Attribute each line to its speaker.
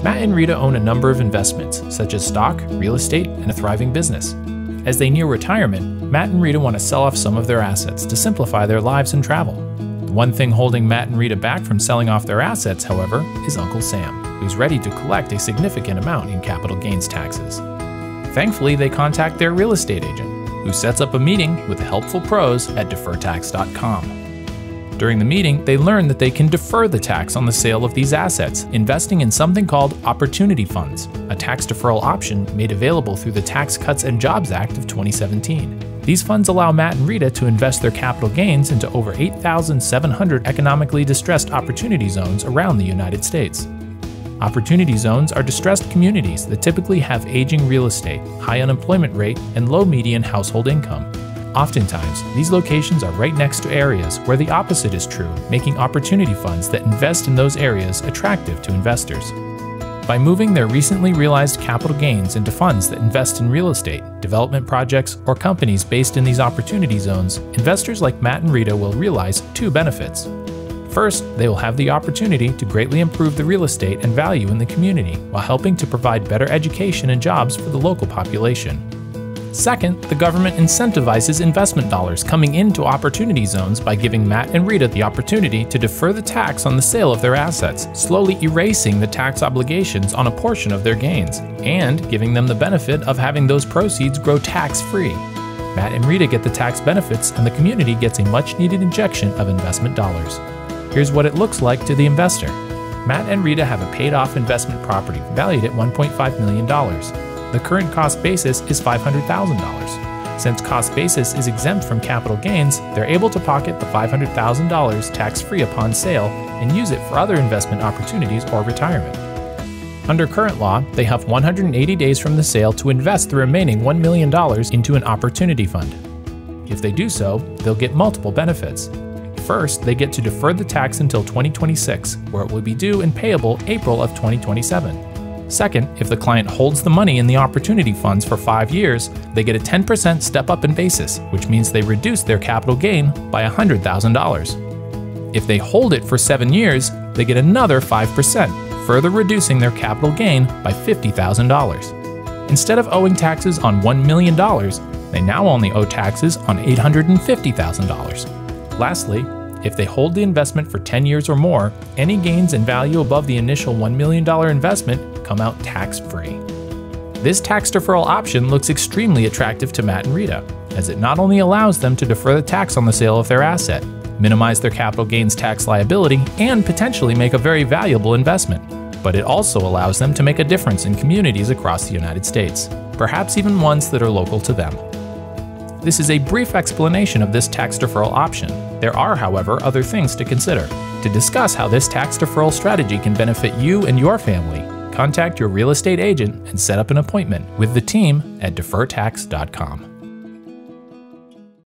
Speaker 1: Matt and Rita own a number of investments, such as stock, real estate, and a thriving business. As they near retirement, Matt and Rita want to sell off some of their assets to simplify their lives and travel. The one thing holding Matt and Rita back from selling off their assets, however, is Uncle Sam, who's ready to collect a significant amount in capital gains taxes. Thankfully, they contact their real estate agent, who sets up a meeting with the helpful pros at tracts.com. During the meeting, they learn that they can defer the tax on the sale of these assets, investing in something called opportunity funds, a tax deferral option made available through the Tax Cuts and Jobs Act of 2017. These funds allow Matt and Rita to invest their capital gains into over 8,700 economically distressed opportunity zones around the United States. Opportunity zones are distressed communities that typically have aging real estate, high unemployment rate, and low median household income. Oftentimes, these locations are right next to areas where the opposite is true, making opportunity funds that invest in those areas attractive to investors. By moving their recently realized capital gains into funds that invest in real estate, development projects, or companies based in these opportunity zones, investors like Matt and Rita will realize two benefits. First, they will have the opportunity to greatly improve the real estate and value in the community while helping to provide better education and jobs for the local population. Second, the government incentivizes investment dollars coming into opportunity zones by giving Matt and Rita the opportunity to defer the tax on the sale of their assets, slowly erasing the tax obligations on a portion of their gains, and giving them the benefit of having those proceeds grow tax-free. Matt and Rita get the tax benefits, and the community gets a much-needed injection of investment dollars. Here's what it looks like to the investor. Matt and Rita have a paid-off investment property valued at $1.5 million. The current cost basis is $500,000. Since cost basis is exempt from capital gains, they're able to pocket the $500,000 tax-free upon sale and use it for other investment opportunities or retirement. Under current law, they have 180 days from the sale to invest the remaining $1 million into an opportunity fund. If they do so, they'll get multiple benefits. First, they get to defer the tax until 2026, where it will be due and payable April of 2027. Second, if the client holds the money in the opportunity funds for 5 years, they get a 10% step up in basis, which means they reduce their capital gain by $100,000. If they hold it for 7 years, they get another 5%, further reducing their capital gain by $50,000. Instead of owing taxes on $1 million, they now only owe taxes on $850,000. Lastly, if they hold the investment for 10 years or more, any gains in value above the initial $1 million investment come out tax-free. This tax deferral option looks extremely attractive to Matt and Rita, as it not only allows them to defer the tax on the sale of their asset, minimize their capital gains tax liability, and potentially make a very valuable investment, but it also allows them to make a difference in communities across the United States, perhaps even ones that are local to them. This is a brief explanation of this tax deferral option. There are, however, other things to consider. To discuss how this tax deferral strategy can benefit you and your family, contact your real estate agent and set up an appointment with the team at tracts.com.